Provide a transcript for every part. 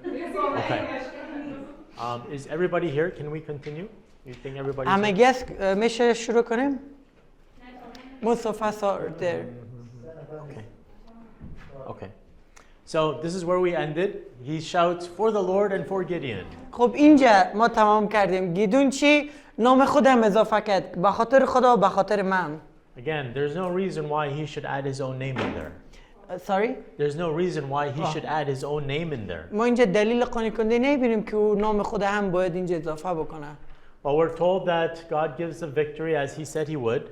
Okay. Is everybody here? Can we continue? You think everybody's همه here? گس میشه شروع کنیم؟ مصطفی there. Okay. So this is where we ended. He shouts for the Lord and for Gideon. خب اینجا ما تمام کردیم. گیدون چی؟ نام خودم اضافه کرد. به خاطر خدا و به خاطر من. Again, there's no reason why he should add his own name in there. Sorry? There's no reason why he should add his own name in there. ما اینجا دلیل قانع کننده نمیبینیم که او نام خود هم باید اینجا اضافه بکنه. Well, we're told that God gives the victory as he said he would.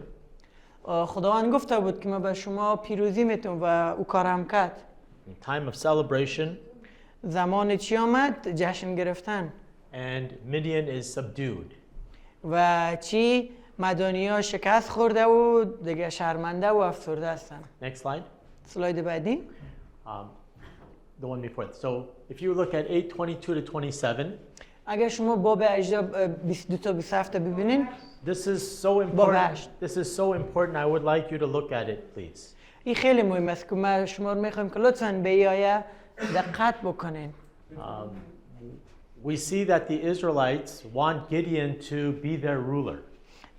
خداوند گفته بود که ما به شما پیروزی میتونم و او کارم کرد. In time of celebration. زمان چی آمد؟ جشن گرفتن. And Midian is subdued. و چی؟ مدیانی‌ها شکست خورده و دیگه شرمنده و افسرده هستن. Next slide. سلاید بعدی. The one before it. So if you look at 8:22 to 27. اگر شما باب 22 تا 27 ببینین. This is so important. This is so important. I would like you to look at it, please. این خیلی مهم است که ما شما رو میخوایم که لطفاً به این آیه دقت بکنین. We see that the Israelites want Gideon to be their ruler.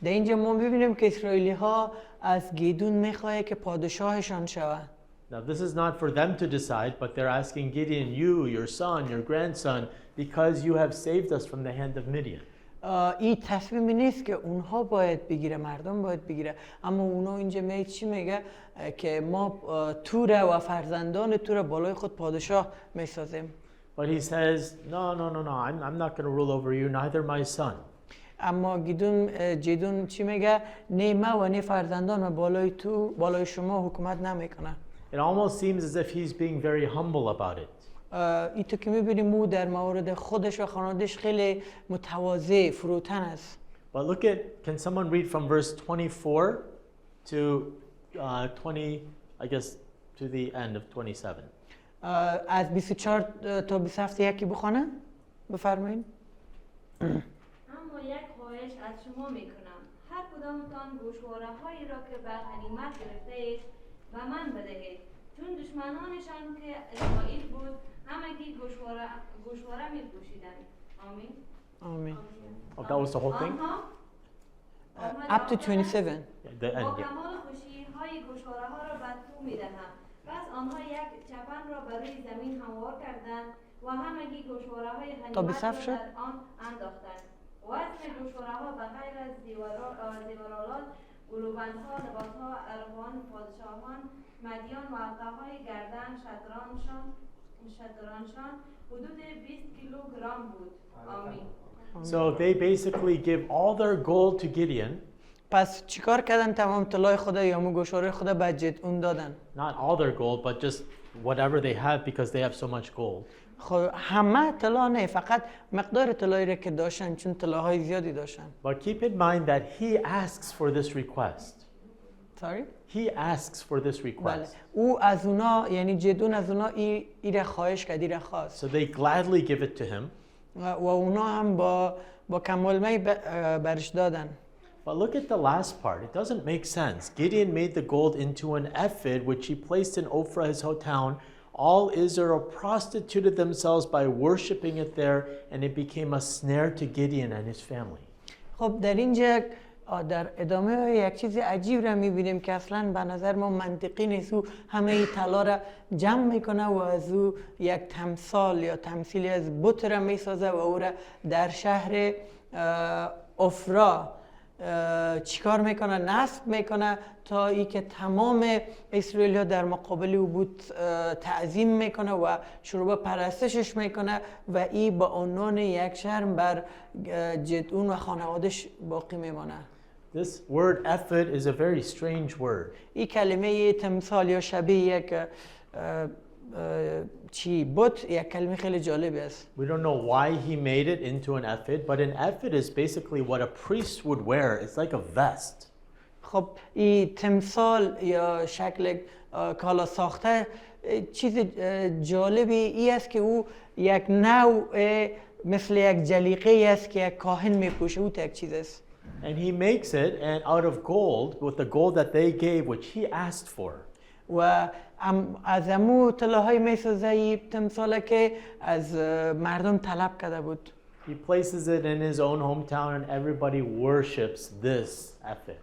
در اینجا ما ببینیم که اسرائیلی ها از گیدون میخواه که پادشاهشان شود. Now this is not for them to decide, but they're asking Gideon, you, your son, your grandson, because you have saved us from the hand of Midian. این تصمیمی نیست که اونها باید بگیره، مردم باید بگیره، اما اونها اینجا چی میگه که ما تو و فرزندان تو بالای خود پادشاه میسازیم. But he says, no, I'm not going to rule over you, neither my son. اما جیدون چی میگه؟ نه ما و نه فرزندان و بالای شما حکومت نمیکنه. It almost seems as if he's being very humble about it. این تو که میبینیم او در مورد خودش و خانوادهش خیلی متواضع فروتن است. But look at, can someone read from verse 24 to 20, I guess, to the end of 27. از 24 تا 27 یکی بخونه؟ بفرمایید. اما یک خواهش از شما میکنم. هر کدامتان گوشواره‌هایی را که به غنیمت گرفته اید و من بدهید. چون دشمنانشان که اسماعیل بود همگی گوشواره میپوشیدند. آمین. آمین. Oh, that was the whole thing? Up to 27. The end, با yeah. کمال خوشی های گوشواره ها را به تو میدهم. پس آنها یک چپن را برای زمین هموار کردند و همگی گوشواره های غنیمت را در آن انداختند. وزن گوشواره ها به غیر از زیورالات، گلوبندها، لباسها، ارغوان پادشاهان، مدیان و حلقه‌های گردن شترانشان حدود 20 کیلوگرم بود. آمین. So they basically give all their gold to Gideon. پس چیکار کردن؟ تمام طلای خدا یا گوشواره خدا به جدعون دادن. Not all their gold, but just whatever they have because they have so much gold. خب همه طلا نه، فقط مقدار طلایی را که داشتن چون طلاهای زیادی داشتن. But keep in mind that he asks for this request. Sorry? He asks for this بله. request. او از اونا یعنی جدون از اونا ایره خواهش کرد، ایره خواست. So they gladly give it to him. و اونا هم با کمال می برش دادن. But look at the last part. It doesn't make sense. Gideon made the gold into an ephod, which he placed in Ophrah, his hometown. All Israel prostituted themselves by worshiping it there, and it became a snare to Gideon and his family. خب در اینجا در ادامه یک چیز عجیب را میبینیم که اصلا به نظر ما منطقی نیست. او همه طلا را جمع میکنه و از او یک تمثال یا تمثیلی از بت را میسازه و او را در شهر افرا چیکار میکنه؟ نصب میکنه تا ای که تمام اسرائیلی‌ها در مقابل او بود تعظیم میکنه و شروع به پرستشش میکنه و ای با عنوان یک شرم بر جدعون و خانوادش باقی میمانه. This word ephod is a very strange word. این کلمه تمثال یا شبیه یک بت یک کلمه خیلی جالبی است. We don't know why he made it into an ephod, but an ephod is basically what a priest would wear. It's like a vest. خب این تمثال یا شکل کالا ساخته چیز جالبی ای است که او یک نوع مثل یک جلیقه است که یک کاهن میپوشه. او یک چیز است. And he makes it and out of gold with the gold that they gave, which he asked for. و از امو طلاهای میسازه تمثاله که از مردم طلب کرده بود. He places it in his own hometown and everybody worships this ephod.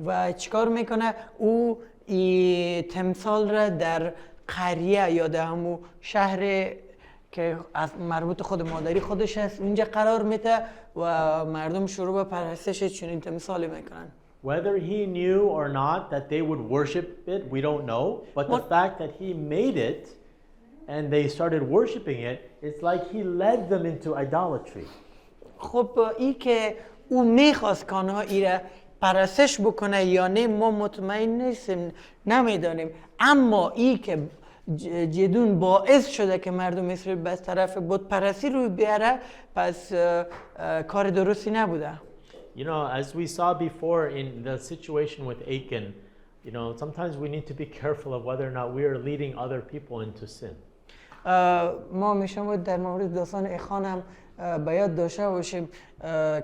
و چیکار میکنه؟ او این تمثال را در قریه یا در همو شهر که از مربوط خود مادری خودش هست اونجا قرار میده و مردم شروع به پرستش چنین تمثالی میکنن. Whether he knew or not that they would worship it, we don't know. But the fact that he made it and they started worshiping it, it's like he led them into idolatry. خب این که او میخواست که آنها ایره پرستش بکنه یا نه ما مطمئن نیستیم، نمیدانیم. اما این که جدون باعث شده که مردم اسرائیل به طرف بت پرستی روی بیاره، پس کار درستی نبوده. You know, as we saw before in the situation with Achan, you know, sometimes we need to be careful of whether or not we are leading other people into sin. ما میشم در مورد داستان اخوان هم به یاد داشته باشیم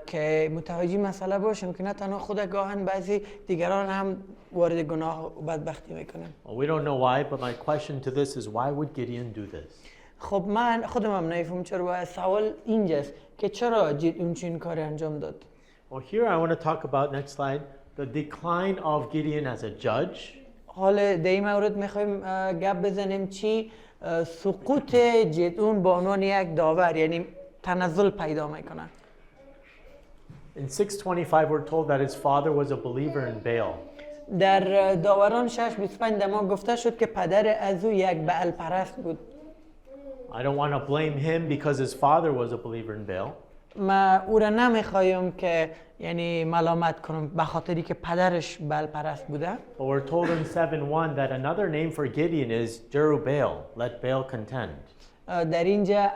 که متوجه مسئله باشیم که نه تنها خود گاهن بعضی دیگران هم وارد گناه و بدبختی میکنن. We don't know why, but my question to this is why would Gideon do this? خب من خودم هم نمیفهمم چرا، باید سوال اینجاست که چرا اون چنین کاری انجام داد. Well, here I want to talk about, next slide, the decline of Gideon as a judge. حالا در این مورد میخوایم گپ بزنیم چی سقوط جدون به عنوان یک داور، یعنی تنزل پیدا میکنه. In 625 we're told that his father was a believer in Baal. در داوران 6:25 ما گفته شد که پدر از او یک بعل پرست بود. I don't want to blame him because his father was a believer in Baal. ما او را نمیخوایم که یعنی ملامت کنم به خاطری که پدرش بعل پرست بوده. But we're told in 7:1 that another name for Gideon is Jerubbaal, let Baal contend. در اینجا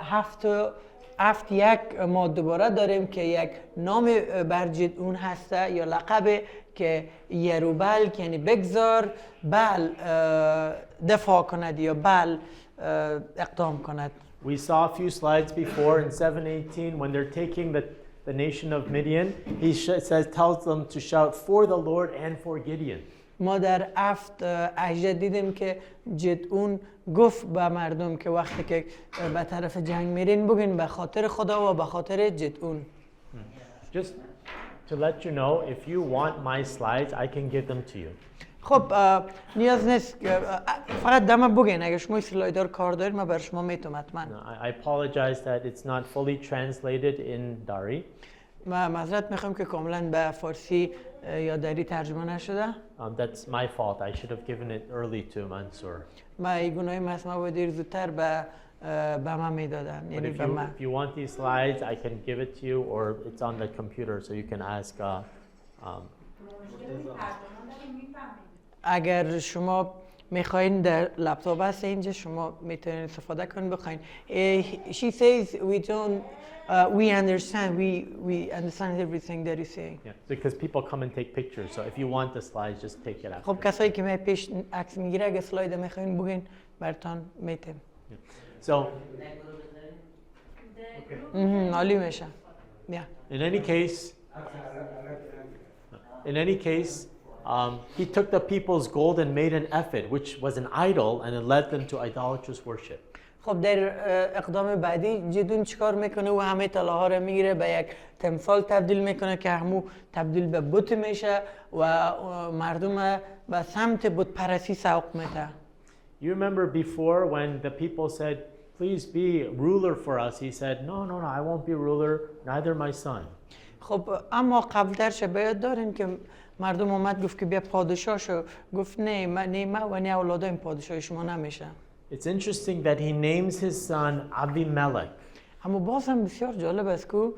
هفت یک ما دوباره داریم که یک نام بر جدعون هسته یا لقب که یروبال، یعنی بگذار بل دفاع کند یا بل اقدام کند. We saw a few slides before in 7:18 when they're taking the nation of Midian, he tells them to shout for the Lord and for Gideon. ما در 8 دیدیم که جدعون گفت به مردم که وقتی که به طرف جنگ میرین بگین به خاطر خدا و به خاطر جدعون. Just to let you know, if you want my slides, I can give them to you. خب نیاز نیست فقط دم بگین، اگر شما اسلایدار کار دارید من بر شما میتونم حتما. I apologize that it's not fully translated in Dari. من معذرت میخوام که کاملا به فارسی یا دری ترجمه نشده. That's my fault. I should have given it early to Mansour. من گناهی هست، من باید زودتر به من میدادن، یعنی به من. If you want these slides, I can give it to you, or it's on the computer, so you can ask. اگر شما میخواین در لپتاپ هست اینجا شما میتونید استفاده کنید بخواین. She says we understand everything that you're saying. Yeah, because people come and take pictures, so if you want the slides, just take it after. خب کسایی که می پیش عکس میگیره اگه اسلاید میخواین بگین براتون میتیم. So, عالی میشه. In any case, he took the people's gold and made an ephod, which was an idol, and it led them to idolatrous worship. خب در اقدام بعدی جدون چیکار میکنه و همه طلاها رو میگیره به یک تمثال تبدیل میکنه که همو تبدیل به بت میشه و مردم به سمت بت پرستی سوق میده. You remember before when the people said, "Please be ruler for us," he said, "No, I won't be ruler, neither my son." خب اما قبلترش باید داریم که مردم اومد گفت که بیا پادشاه شو، گفت نه من و نه اولادایم پادشاه شما نمیشه. It's interesting that he names his son Abimelech. اما باز هم بسیار جالب است که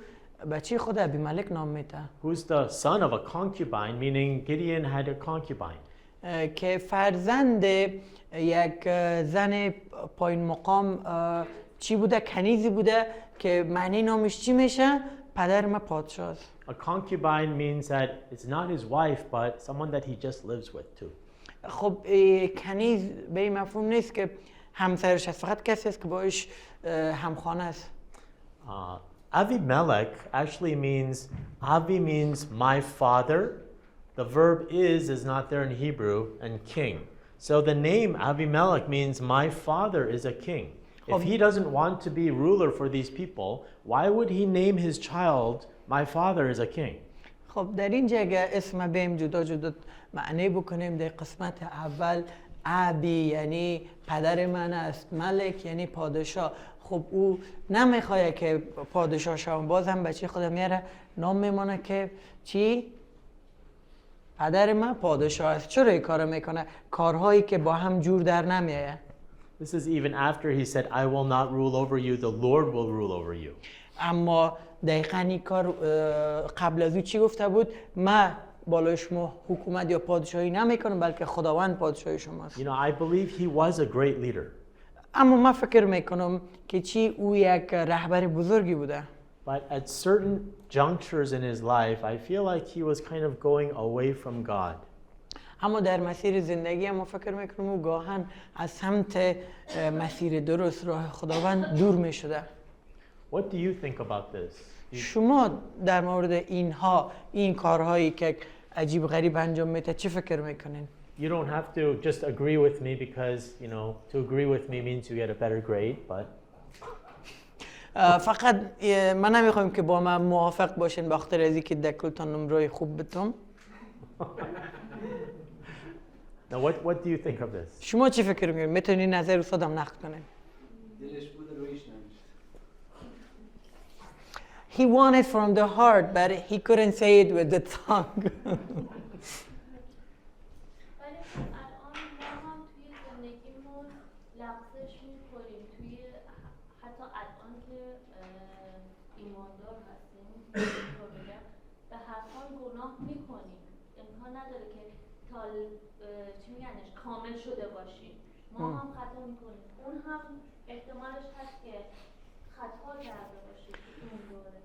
بچه خود ابیملک نام میده. Who's the son of a concubine, meaning Gideon had a concubine. که فرزند یک زن پایین مقام چی بوده؟ کنیزی بوده که معنی نامش چی میشه؟ پدر ما پادشاه است. A concubine means that it's not his wife, but someone that he just lives with too. خب کنیز به این مفهوم نیست که همسرش هست، فقط کسی است که باش همخانه است. Avimelech actually means, Avi means my father. The verb is not there in Hebrew, and king. So the name Abimelech means my father is a king. If he doesn't want to be ruler for these people, why would he name his child my father is a king? خب در اینجا اگه اسم بیم جدا جدا معنی بکنیم، در قسمت اول ابی یعنی پدر من است، ملک یعنی پادشاه. خب او نمیخواد که پادشاه شوم، باز هم بچه خودم میاره نام میمونه که چی؟ پدر من پادشاه است. چرا این کارو میکنه؟ کارهایی که با هم جور در نمیایه. This is even after he said, I will not rule over you, the Lord will rule over you. اما دقیقاً این کار قبل از او چی گفته بود؟ من بالای شما حکومت یا پادشاهی نمیکنم، بلکه خداوند پادشاهی شماست. You know, I believe he was a great leader. اما من فکر میکنم که چی او یک رهبر بزرگی بوده. But at certain junctures in his life, I feel like he was kind of going away from God. اما در مسیر زندگی ما فکر میکنم او گاهن از سمت مسیر درست راه خداوند دور میشده. What do you think about this? شما در مورد این کارهایی که عجیب غریب انجام میده چی فکر میکنین؟ You don't have to just agree with me because, you know, to agree with me means you get a better grade, but فقط من نمیخوایم که با من موافق باشین به خاطر از اینکه دکلتان نمره خوب بتون. now what do you think of this? شما چی فکر میکنین؟ میتونین نظر استادم نقد کنین. دلش بود رویش نمیشه. He wanted from the heart, but he couldn't say it with the tongue. ولی خب الان ما هم توی زندگیمون لغزش می‌خوریم، توی حتی الان که ایماندار هستیم رو بگم به هر حال گناه می‌کنیم. امکان نداره که تا چی میگنش کامل شده باشیم. ما هم خطا می‌کنیم. اون هم احتمالش هست که خطا کرده باشه اون دوره.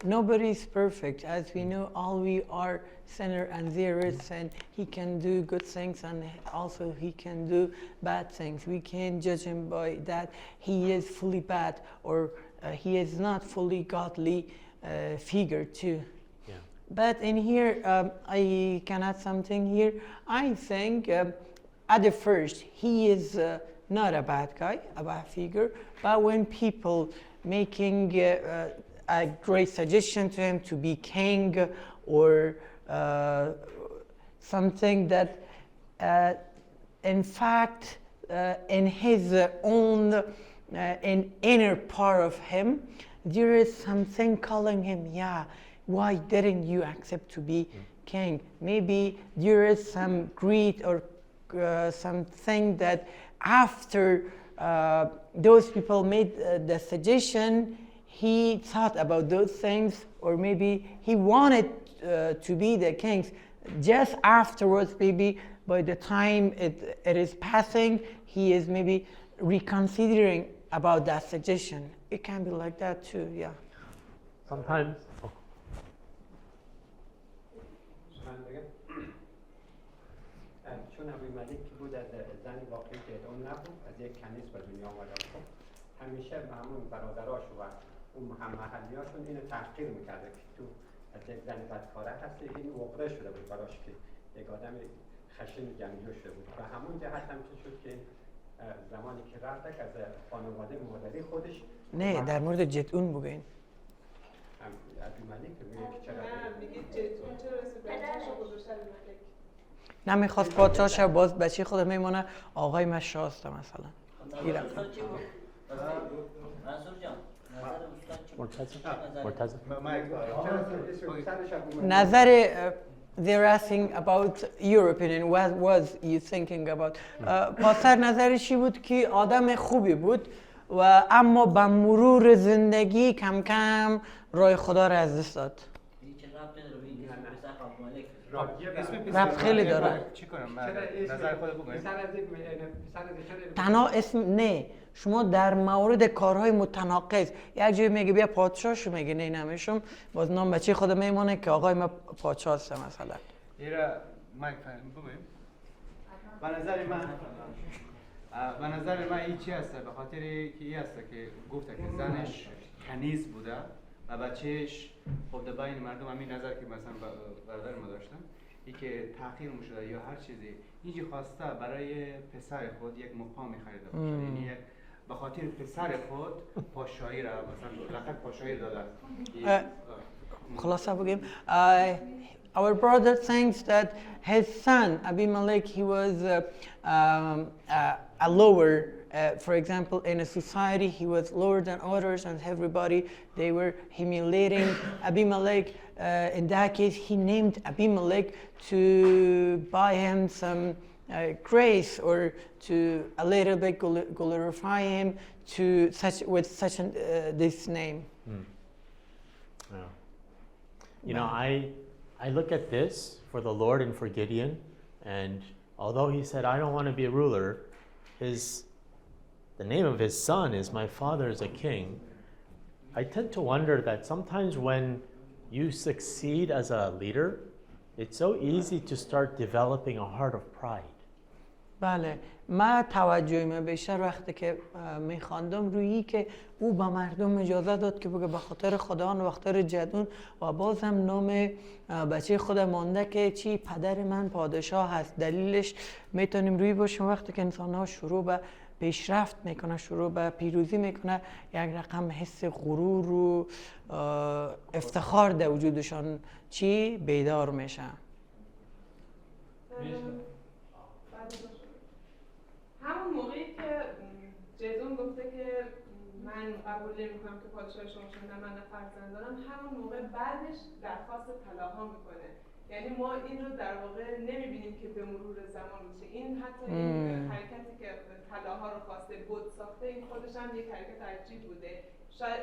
Nobody is perfect. As we know, all we are sinner and zeros, and he can do good things and also he can do bad things. We can't judge him by that he is fully bad or he is not fully godly figure too. Yeah. But in here, I can add something here. I think at the first, he is not a bad guy, a bad figure, but when people making a great suggestion to him to be king or something that in fact in his own in inner part of him there is something calling him, yeah, why didn't you accept to be king? Maybe there is some greed or something that after those people made the suggestion, he thought about those things, or maybe he wanted to be the king. Just afterwards, maybe by the time it is passing, he is maybe reconsidering about that suggestion. It can be like that too, yeah. Sometimes. چون ابوالملک که بود از زنی واقعی که اون نبود، از یک کنیز به دنیا آمده بود، همیشه همون برادراش و اون هم محلیاشون اینو تحقیر میکرده که تو از یک زن بدکاره هستی. این عقده شده بود براش که یک آدم خشن جنگجو شده بود و همون جهت هم چه شد که زمانی که رفت از خانواده مادری خودش نه در مورد جدعون بگین. ابوالملک میگه که چرا میگه جدعون چرا پدرشو گذاشتن ملک نمیخواست پادشاه شه، باز بچه خود میمونه آقای من شاسته مثلا. نظر they're asking about your opinion. What was you thinking about? پاسر نظرش چی بود که آدم خوبی بود و اما به مرور زندگی کم کم راه خدا را از دست داد. رب خیلی داره. چی کنم؟ نظر خود بگویم؟ تنها اسم نه، شما در مورد کارهای متناقض یک جایی میگه بیا پادشاه شو، میگه نه نمیشم، باز نام بچه خود میمونه که آقای ما پادشاه هستم مثلا. ایرا مایک بگویم؟ به نظر من این چی هسته؟ به خاطر که این هسته که گفته که زنش کنیز بوده بچهش خب در بین مردم همین نظر که مثلا برادر ما داشتن ای که تحقیر میشده یا هر چیزی اینجا خواسته برای پسر خود یک مقامی خریده باشه، یعنی یک به خاطر پسر خود پاشایی را مثلا لقب پاشایی داده. خلاصه بگیم our brother thinks that his son Abimelech, he was a lower, for example, in a society he was lower than others, and everybody, they were humiliating Abimelech. In that case, he named Abimelech to buy him some grace, or to a little bit glorify him to this name. Yeah. You know, I look at this for the Lord and for Gideon, and although he said, I don't want to be a ruler, the name of his son is my father is a king. I tend to wonder that sometimes when you succeed as a leader, it's so easy to start developing a heart of pride. بله، من توجهم بیشتر وقتی که میخواندم روی که او به مردم اجازه داد که بگه به خاطر خداوند و به خاطر جدون، و باز هم نام بچه خود مانده که چی پدر من پادشاه هست. دلیلش میتونیم روی باشیم وقتی که انسان ها شروع به پیشرفت میکنه، شروع به پیروزی میکنه، یک رقم حس غرور و افتخار در وجودشان چی بیدار میشه. همون موقعی که جدون گفته که من قبول نمی‌کنم که پادشاه شما شدن، من فرزند دارم، همون موقع بعدش درخواست طلاها میکنه. یعنی ما این رو در واقع نمیبینیم که به مرور زمان میشه. این حتی این حرکتی که طلاها رو خواسته بود ساخته، این خودش هم یک حرکت عجیب بوده. شاید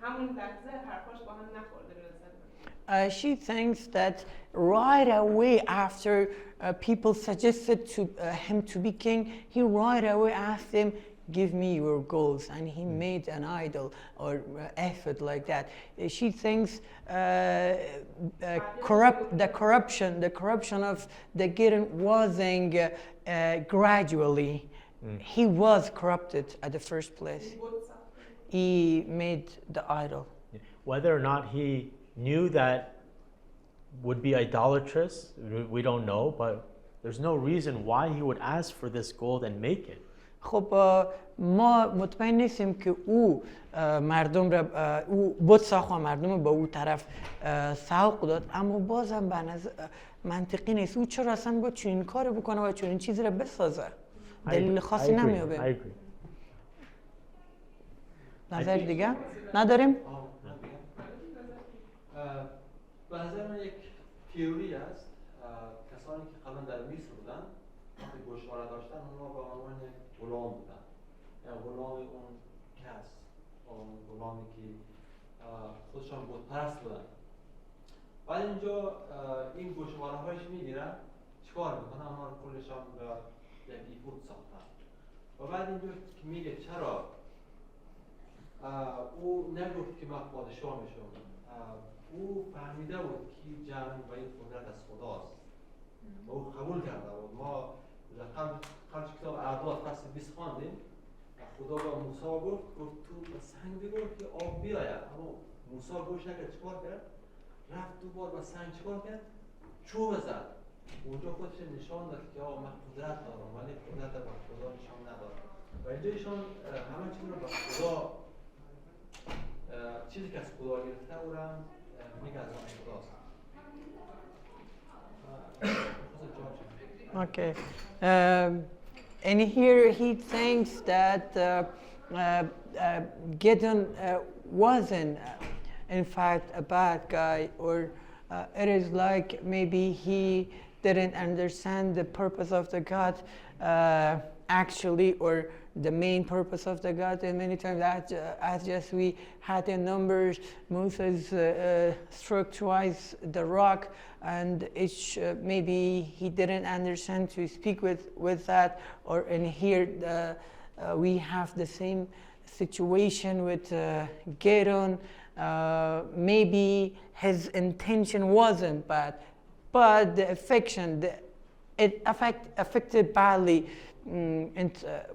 همون لحظه حرفاش با هم نخورده به نظر من. She thinks that right away after people suggested to him to be king, he right away asked them, give me your goals, and he made an idol or effort like that. She thinks the corruption of the Gideon wasn't gradually. He was corrupted at the first place. He made the idol. Whether or not he knew that would be idolatrous, we don't know, but there's no reason why he would ask for this gold and make it. خب ما مطمئن نیستیم که او مردم را او بود ساخت و مردم به او طرف سوق داد، اما بازم به نظر منطقی نیست او چرا اصلا با چنین کار بکنه و چنین چیزی را بسازه. دلیل خاصی نمیابه. نظر دیگه نداریم؟ به نظر من یک تئوری است. کسانی که قبلا در مصر بودن وقتی گوشواره داشتن اونها به عنوان غلام بودن، یا غلام اون کس، اون غلامی که خودشان بت پرست بودن. بعد اینجا این گوشواره هایش میگیرن چیکار میکنن؟ اونها رو کلشان به یک ایفود ساختن. و بعد اینجا که میگه چرا او نگفت که من پادشاه میشم، او فهمیده بود که جنگ و این قدرت از خداست و او قبول کرده بود. ما قبل کتاب انداز فصل 20 خواندیم، خدا با موسی گفت تو به سنگ بگو که آب بیاید، اما موسی گوش نکرد. چیکار کرد؟ رفت دوبار به سنگ چیکار کرد؟ چوب زد. اونجا خودش نشان داد که من قدرت دارم، ولی قدرت به خدا نشان ندارم. و اینجا ایشان همه چیز رو به خدا، چیزی که از خدا گرفته او را میگه از خداست. Okay. And here he thinks that Gideon wasn't, in fact, a bad guy, or it is like maybe he didn't understand the purpose of the God actually, or the main purpose of the God. And many times, as just we had in Numbers, Moses struck twice the rock, and maybe he didn't understand to speak with that. Or in here, we have the same situation with Gideon. Maybe his intention wasn't bad, but the affection, it affected badly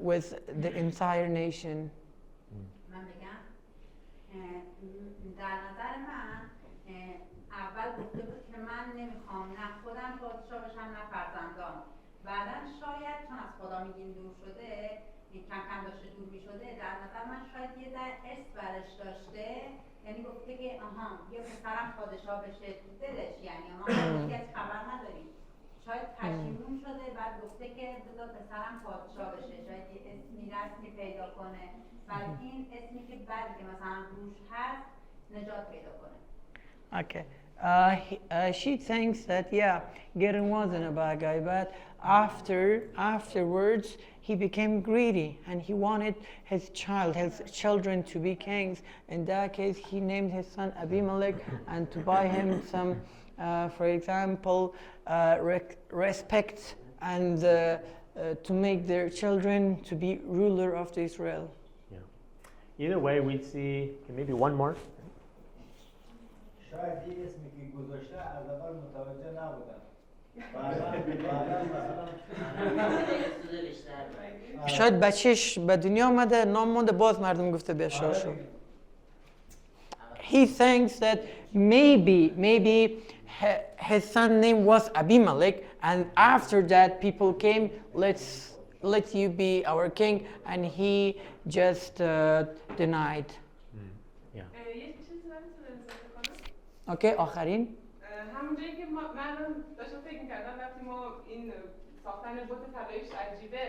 with the entire nation. من بگم در نظر نه خودم پادشاه بشم نه فرزندان. بعدا شاید چون از خدا میگیم دور شده، کم کم داشته دور میشده، در نظر من شاید یه در ارث برش داشته، یعنی گفته که آها یه پسرم پادشاه بشه تو دلش، یعنی ما هیچ خبر نداریم، شاید پشیمون شده بعد گفته که بذار پسرم پادشاه بشه، شاید یه اسمی رسمی پیدا کنه، بعد این اسمی که بعد که مثلا روش هست نجات پیدا کنه. Okay. She thinks that Gideon wasn't a bad guy, but afterwards he became greedy and he wanted his children to be kings. In that case, he named his son Abimelech and to buy him some, for example, respect and to make their children to be ruler of Israel. Yeah. Either way, we see maybe one more. شاید یه اسمی که گذاشته از اول متوجه نبودن. شاید بچهش به دنیا آمده نام مونده باز مردم گفته بیا شو. He thinks that maybe his son name was Abimelech and after that people came, let you be our king, and he just denied. اوکی آخرین همونجایی که من داشتم فکر می‌کردم وقتی ما این ساختن بت طلاییش عجیبه،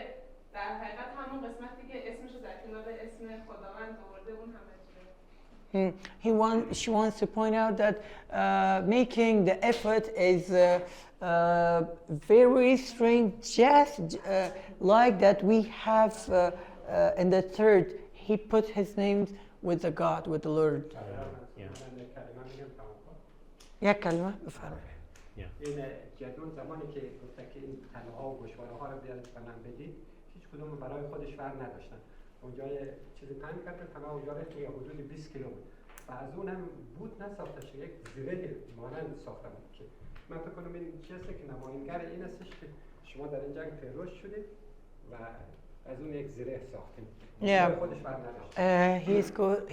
در حقیقت همون قسمتی که اسمش رو در کنار اسم خداوند آورده اون هم عجیبه. She wants to point out that making the effort is very strange, just like that we have in the third, he put his name with the God, with the Lord. یک کلمه بفرمایید. این جدون زمانی که گفته که این طلاها و گوشواره‌ها رو بیارید به من بدید، هیچ کدوم برای خودش ور نداشتن. اونجا چیزی پنج کرده طلا اونجا رفت یا حدود 20 کیلو بود. و از اون هم بود نساخته شد، یک زره مانند ساخته بود که من فکر کنم این چیزی که نمایانگر این استش که شما در این جنگ پیروز شدید و از اون یک زره ساختیم.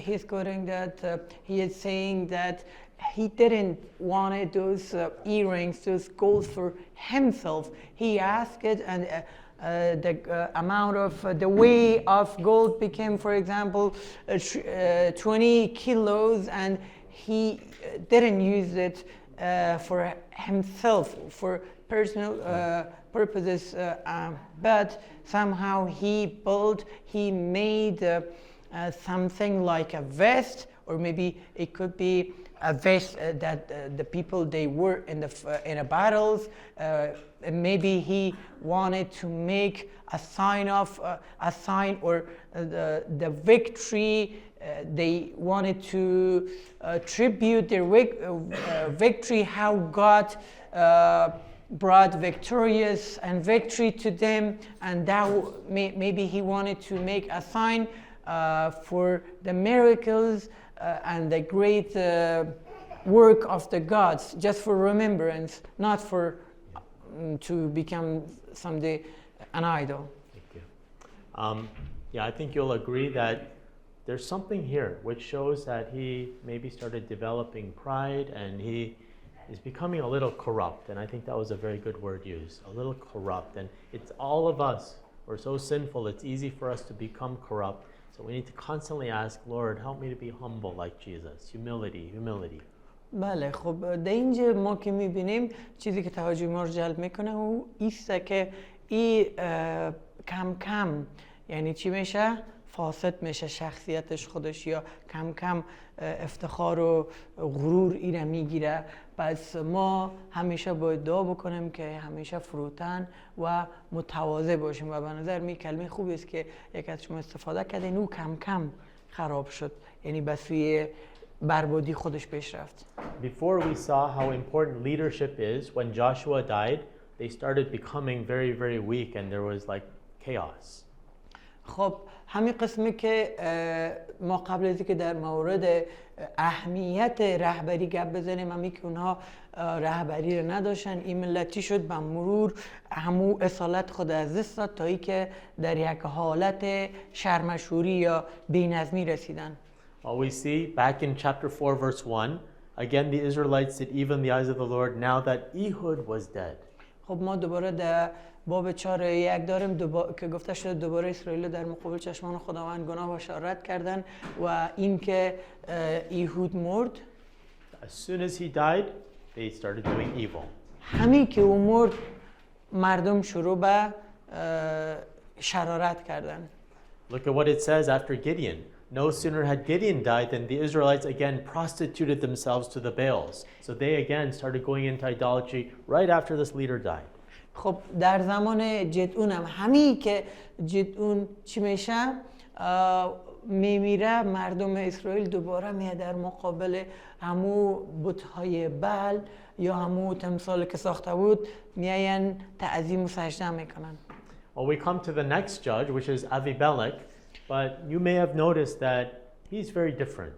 He's quoting that he is saying that he didn't want those earrings, those gold for himself. He asked it, and the amount of the weight of gold became, for example, 20 kilos, and he didn't use it for himself, for personal purposes, but somehow he made something like a vest, or maybe it could be a vest that the people they were in the battles. Maybe he wanted to make a sign or the victory. They wanted to tribute their victory, how God brought victorious and victory to them, and that maybe he wanted to make a sign for the miracles and the great work of the gods, just for remembrance, not for to become someday an idol. Thank you. I think you'll agree that there's something here which shows that he maybe started developing pride and he is becoming a little corrupt, and I think that was a very good word used, a little corrupt. And it's all of us, we're so sinful, it's easy for us to become corrupt. So we need to constantly ask, Lord, help me to be humble like Jesus. Humility. بله خب در اینجا ما که میبینیم چیزی که توجه ما رو جلب میکنه او ایسته که این کم کم یعنی چی میشه؟ فاسد میشه شخصیتش خودش، یا کم کم افتخار و غرور اینه میگیره. پس ما همیشه باید دعا بکنیم که همیشه فروتن و متواضع باشیم و به نظر می کلمه خوبی است که یک از شما استفاده کردین، او کم کم خراب شد، یعنی به سوی بربادی خودش پیش رفت. Before we saw how important leadership is, when Joshua died, they started becoming very, very weak and there was like chaos. خب همین قسمی که ما قبل از اینکه در مورد اهمیت رهبری گپ بزنیم، همی که اونها رهبری رو نداشتن، این ملتی شد به مرور همو اصالت خود از دست داد تا ای که در یک حالت شرمشوری یا بی‌نظمی رسیدن. Well, we see back in chapter 4 verse 1 Again, the Israelites did evil in the eyes of the Lord now that Ehud was dead. خب ما دوباره در باب 4:1 داریم که گفته شده دوباره اسرائیل در مقابل چشمان خداوند گناه و شرارت کردن و این که ایهود مرد. As soon as he died, they started doing evil. همین که او مرد مردم شروع به شرارت کردن. Look at what it says after Gideon. No sooner had Gideon died than the Israelites again prostituted themselves to the Baals. So they again started going into idolatry right after this leader died. خب در زمان جدعون هم همین که جدعون چی میشه میمیره مردم اسرائیل دوباره میاد در مقابل همو بت‌های بل یا همو تمثال که ساخته بود میاین تعظیم و سجده میکنن. Well, we come to the next judge, which is Abimelech, but you may have noticed that he's very different.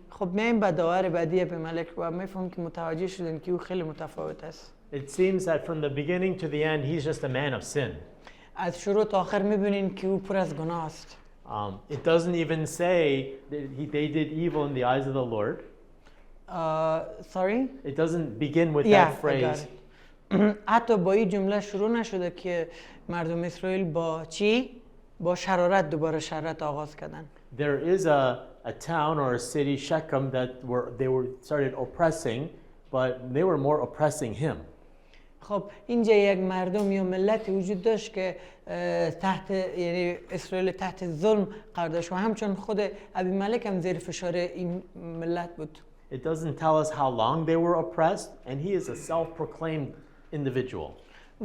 خب میایم به داور بعدی ابیملک و میفهمیم که متوجه شدن که او خیلی متفاوت است. It seems that from the beginning to the end, he's just a man of sin. از شروع تا آخر میبینین که او پر از گناه است. It doesn't even say that they did evil in the eyes of the Lord. Sorry? It doesn't begin with that phrase. حتی با این جمله شروع نشده که مردم اسرائیل با چی؟ با شرارت دوباره شرارت آغاز کردن. There is a town or a city, Shechem, that they started oppressing, but they were more oppressing him. خب اینجا یک مردم یا ملتی وجود داشت که تحت یعنی اسرائیل تحت ظلم قرار داشت و همچون خود ابیملک هم زیر فشار این ملت بود. It doesn't tell us how long they were oppressed, and he is a self-proclaimed individual.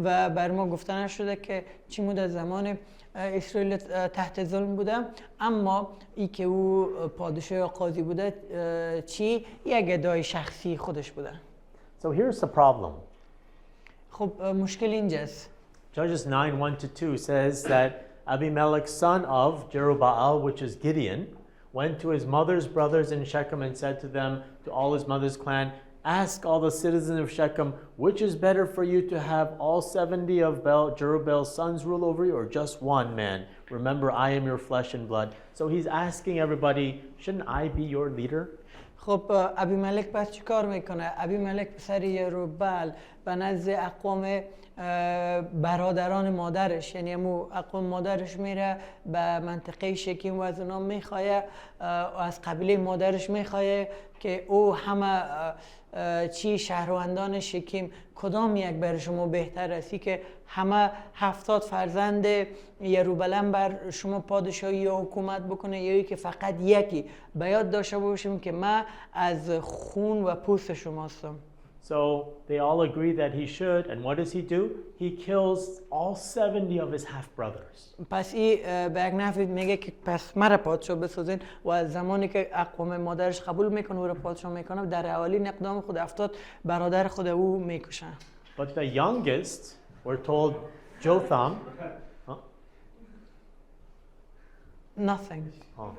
و بر ما گفته نشده که چی مدت زمان اسرائیل تحت ظلم بوده، اما ای که او پادشاه یا قاضی بوده چی یک ادعای شخصی خودش بوده. So here's the problem. خب مشکل اینجاست. Judges 9:1-2 says that Abimelech, son of Jerubbaal, which is Gideon, went to his mother's brothers in Shechem and said to them, to all his mother's clan, ask all the citizens of Shechem, which is better for you to have all 70 of Jerubbal's sons rule over you, or just one man? Remember, I am your flesh and blood. So he's asking everybody, shouldn't I be your leader? خب ابیملک پس چی کار میکنه؟ ابیملک پسر یروبال به نزد اقوام برادران مادرش، یعنی همون اقوام مادرش میره به منطقه شکیم و از اونا میخواه و از قبیله مادرش میخواه که او همه چی شهروندان شکیم کدام یک بر شما بهتر است که همه 70 فرزند یروبلم بر شما پادشاهی یا حکومت بکنه یا که فقط یکی. به یاد داشته باشیم که من از خون و پوست شما هستم. So they all agree that he should, and what does he do? He kills all 70 of his half-brothers. پس این به یک نحوی میگه که پس مرا پادشاه بسازین و از زمانی که اقوام مادرش قبول میکنه او را پادشاه میکنه در اولین اقدام خود 70 برادر خود او میکشن. But the youngest, we're told, Jotham. Nothing. Oh.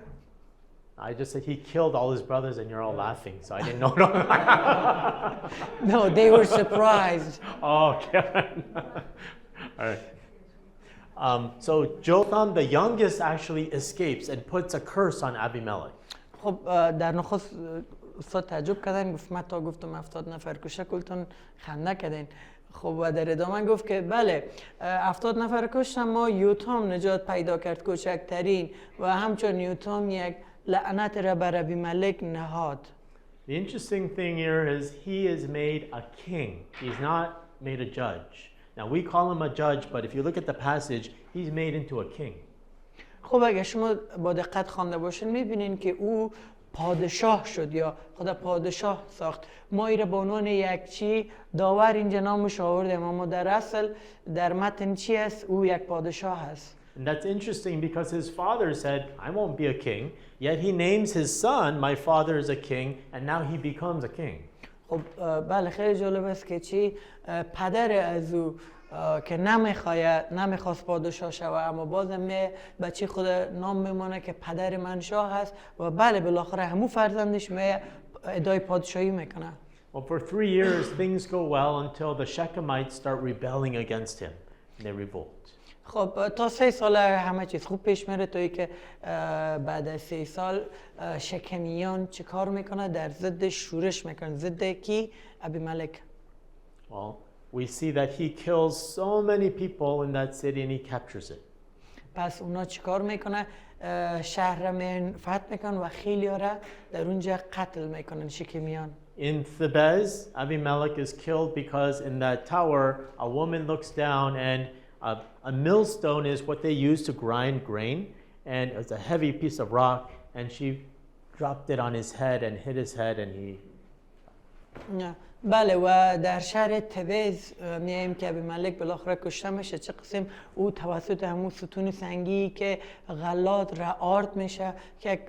I just said he killed all his brothers and you're all laughing, so I didn't know. No, they were surprised. Oh, okay. All right. So Jotham, the youngest, actually escapes and puts a curse on Abimelech. خب در نخست استاد تعجب کردن، گفت من تا گفتم 70 نفر کشه کلتون خنده کردین. خب و در ادامه گفت که بله 70 نفر کشتن، ما یوتام نجات پیدا کرد کوچکترین و همچون یوتام یک لعنت را بر ابیملک نهاد. The interesting thing here is he is made a king. He's not made a judge. Now we call him a judge, but if you look at the passage, he's made into a king. خب اگه شما با دقت خوانده باشین میبینین که او پادشاه شد یا خدا پادشاه ساخت. ما ایره به عنوان یک چی داور اینجا نامش آوردیم، اما در اصل در متن چی است؟ او یک پادشاه است. And that's interesting because his father said, I won't be a king, yet he names his son, my father is a king, and now he becomes a king. خب بله خیلی جالب است که چی پدر از او که نمیخواست پادشاه شود، اما بازم بچه خود نام میمونه که پدر من شاه هست و بله بالاخره همون فرزندش ادعای پادشاهی میکنه. Well, for 3 years things go well until the Shechemites start rebelling against him and they revolt. خب تا 3 سال همه چیز خوب پیش میره تا اینکه بعد از 3 سال شکمیان چه کار میکنه؟ در ضد شورش میکنه. ضد کی؟ ابیملک. Well, we see that he kills so many people in that city and he captures it. پس اونا چه کار میکنه؟ شهر من فتح میکنن و خیلی را در اونجا قتل میکنن شکمیان. In Thebez, Abimelech is killed because in that tower, a woman looks down and a millstone is what they use to grind grain, and it's a heavy piece of rock, and she dropped it on his head and hit his head, and he... بله و در شهر تبز میایم که ابیملک بالاخره کشته میشه. چه قسم او توسط همون ستون سنگی که غلات را آرد میشه که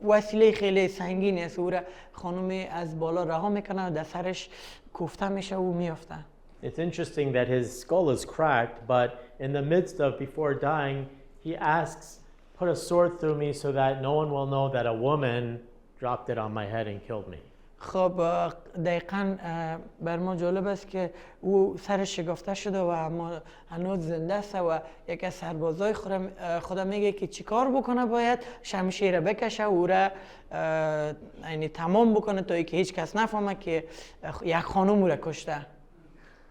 وسیله خیلی سنگینی است، او را خانم از بالا رها میکنه و در سرش کوفته میشه و میافته. It's interesting that his skull is cracked, but in the midst of before dying, he asks, put a sword through me so that no one will know that a woman dropped it on my head and killed me. خب دقیقاً بر ما جالب است که او سرش شکافته شده و اما هنوز زنده است و یکی از سربازای خدا میگه که چیکار بکنه؟ باید شمشیر بکشه و او را یعنی تمام بکنه تا اینکه هیچ کس نفهمه که یک خانم او را کشته.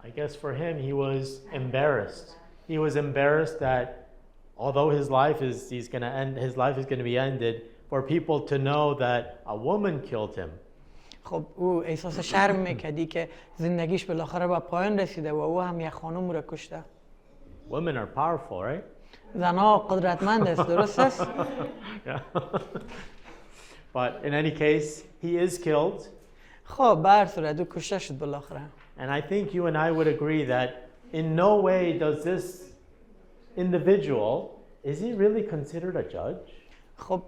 I guess for him, he was embarrassed. He was embarrassed that although his life is going to be ended, for people to know that a woman killed him. خب او احساس شرم میکردی که زندگیش بالاخره به پایان رسیده و او هم یک خانم را کشته. Women are powerful, right? زنها قدرتمند است، درست است؟ Yeah. But in any case, he is killed. خب به هر صورت او کشته شد بالاخره. And I think you and I would agree that in no way does this individual, is he really considered a judge? خب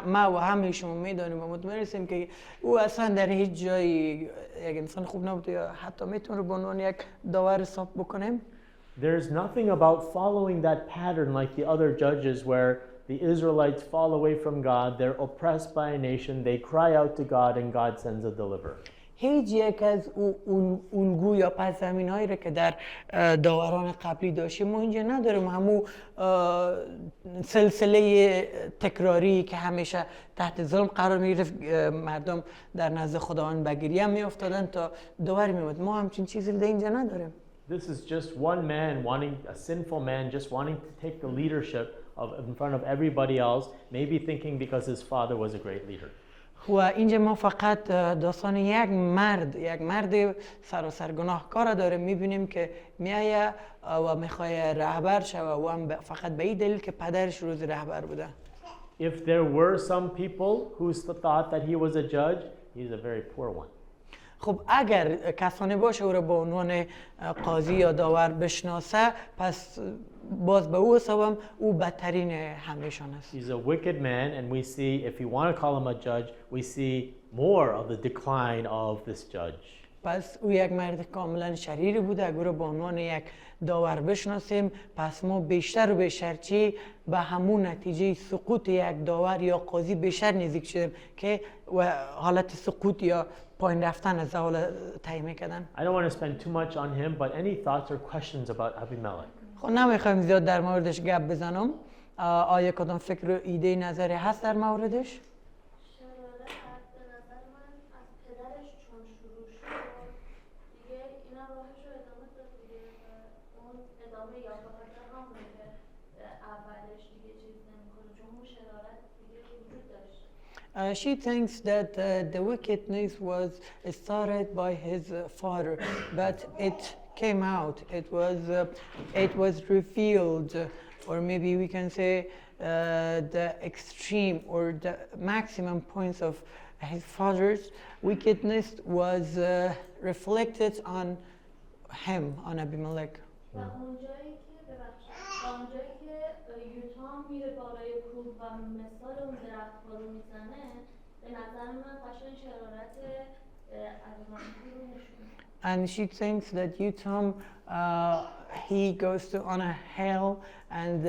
ما و همه شما میدانیم و مطمئن هستیم که او اصلا در هیچ جایی یک انسان خوب نبوده یا حتی میتونه به عنوان یک داور حساب بکنیم. There's nothing about following that pattern like the other judges where the Israelites fall away from God, they're oppressed by a nation, they cry out to God and God sends a deliverer. هیچ یک از الگو یا پس زمین هایی را که در داوران قبلی داشتیم ما اینجا نداریم. همون سلسله تکراری که همیشه تحت ظلم قرار میگرفت، مردم در نزد خداوند به گریه می افتادن تا داور میومد. ما همچین چیزی در اینجا نداریم. This is just one man wanting, a sinful man just wanting to take the leadership in front of everybody else, maybe thinking because his father was a great leader. و اینجا ما فقط داستان یک مرد سراسر گناهکار داره میبینیم که میایه و میخواه رهبر شوه و هم فقط به این دلیل که پدرش روز رهبر بوده. If there were some people who thought that he was a judge, he's a very poor one. خب اگر کسانی باشه او را به عنوان قاضی یا داور بشناسه پس باز به او حسابم او بدترین همهشان است. He's a wicked man and we see, if you want to call him a judge, we see more of the decline of this judge. پس او یک مرد کاملا شریری بوده. اگر به عنوان یک داور بشناسیم پس ما بیشتر و بیشتر به همون نتیجه سقوط یک داور یا قاضی بیشتر نزدیک شدیم که حالت سقوط یا پایین رفتن از حال تعیین کردن. I don't want to spend too much on him, but any thoughts or questions about Abimelech? خب نمیخوایم زیاد در موردش گپ بزنم. آیا کدام فکر و ایده نظری هست در موردش؟ She thinks that the wickedness was started by his father, but it came out. It was revealed, or maybe we can say the extreme or the maximum points of his father's wickedness was reflected on him, on Abimelech. And she thinks that Utam, he goes on a hill and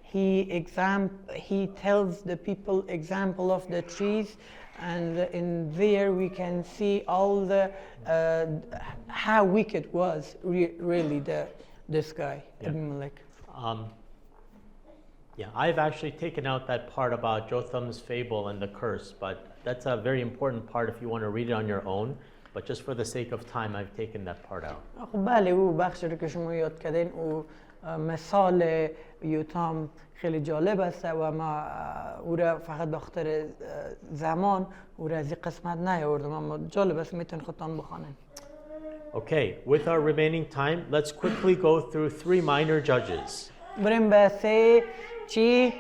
he tells the people example of the trees, and in there we can see all the how wicked was really this guy, Yeah. Abimelech. Yeah, I've actually taken out that part about Jotham's fable and the curse, but that's a very important part if you want to read it on your own. But just for the sake of time, I've taken that part out. خب بله او بخشی رو که شما یاد کردین او مثال یوتام خیلی جالب است و ما او را فقط به خاطر زمان او را از این قسمت نیاوردم اما جالب است میتونید خودتان بخوانید. Okay, with our remaining time, let's quickly go through 3 minor judges. بریم به 3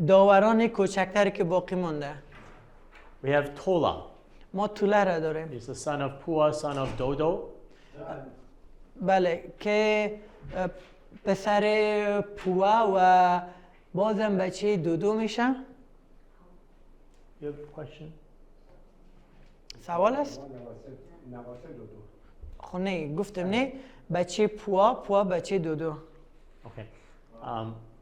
داوران کوچکتری که باقی مونده. We have Tola. ما توله را داریم. He's the son of Pua, son of Dodo. بله که پسر پوا و بازم بچه دودو میشه. You have a question? سوال است؟ نواسه دودو. خب نه گفتم نه بچه پوا بچه دودو. Okay.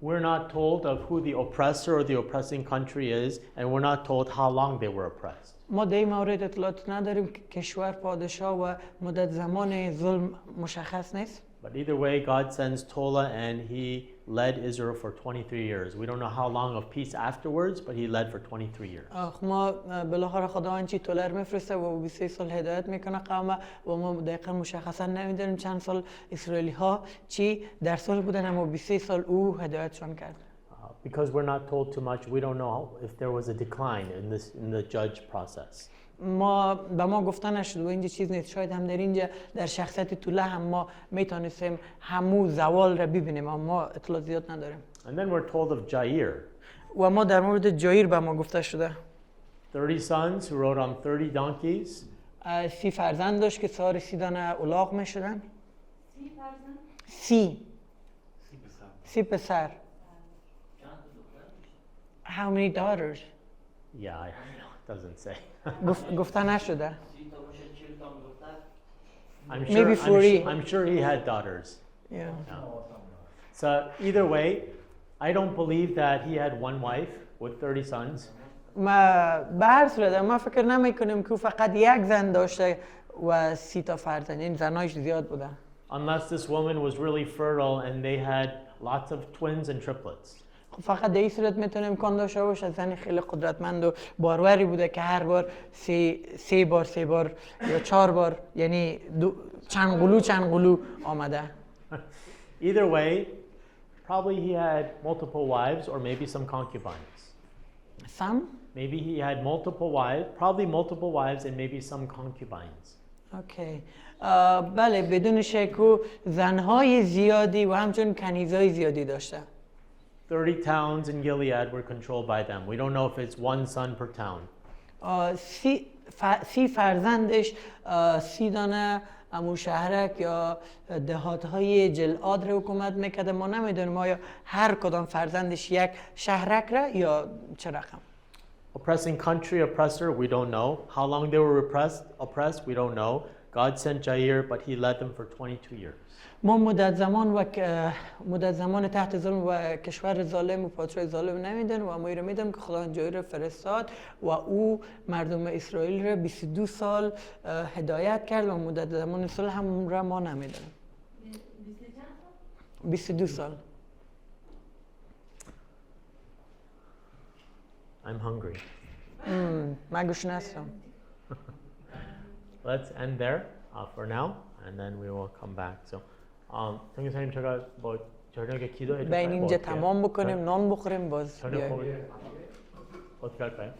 We're not told of who the oppressor or the oppressing country is, and we're not told how long they were oppressed. ما در این مورد اطلاعات نداریم که کشور پادشاه و مدت زمان ظلم مشخص نیست. But either way, God sends Tola and he led Israel for 23 years. We don't know how long of peace afterwards, but he led for 23 years. ما بالاخره خداوند چی توله رو میفرسته و 23 سال هدایت میکنه قوم و ما دقیقا مشخصا نمیدونیم چند سال اسرائیلی ها چی در صلح بودن اما 23 سال او هدایتشون کرد. Because we're not told too much, we don't know if there was a decline in the judge process. به ما گفته نشد و اینجا چیز نیست. شاید هم در اینجا در شخصیت توله هم ما میتونستیم همو زوال را ببینیم اما ما اطلاع زیاد نداریم. And then we're told of Jair. و ما در مورد جایر به ما گفته شده. 30 sons who rode on 30 donkeys. 30 فرزند داشت که سوار 30 دانه الاغ میشدن. 30 فرزند؟ 30 پسر. How many daughters? Yeah, I don't know. It doesn't say. گفته نشده. I'm sure, Maybe 40. I'm sure he had daughters. Yeah. Yeah. So either way, I don't believe that he had one wife with 30 sons. ما به هر صورت ما فکر نمیکنیم که فقط یک زن داشته و 30 تا فرزند. این زنایش زیاد بودن. Unless this woman was really fertile and they had lots of twins and triplets. فقط در این صورت میتونه امکان داشته باشه زن خیلی قدرتمند و باروری بوده که هر بار سه بار یا 4 بار یعنی چند قلو آمده. Either way, probably he had multiple wives or maybe some concubines. Some? Maybe he had multiple wives, probably multiple wives and maybe some concubines. اوکی. بله بدون شک او زنهای زیادی و همچنین کنیزهای زیادی داشته. 30 towns in Gilead were controlled by them. We don't know if it's one son per town. 30 فرزندش 30 دانه امو شهرک یا دهاتهای جلعاد رو حکومت میکرده. ما نمیدونیم آیا هر کدام فرزندش یک شهرک را یا چه رقم. Oppressing country, oppressor, we don't know. How long they were oppressed, we don't know. God sent Jair, but he led them for 22 years. ما مدت زمان تحت ظلم و کشور ظالم و پادشاه ظالم نمیدن و ما رو میدم که خداوند جایر رو فرستاد و او مردم اسرائیل رو 22 سال هدایت کرد و مدت زمان صلح هم را ما نمیدونیم. 22 سال. I'm hungry. من گوشنه هستم. Let's end there for now, and then we will come back. So, 선생님 제가 뭐 저녁에 기도해 줄까요? بین اینجا تمام بکنیم نان بخوریم باز 저녁 بیایم. 먹을 어떻게 할까요?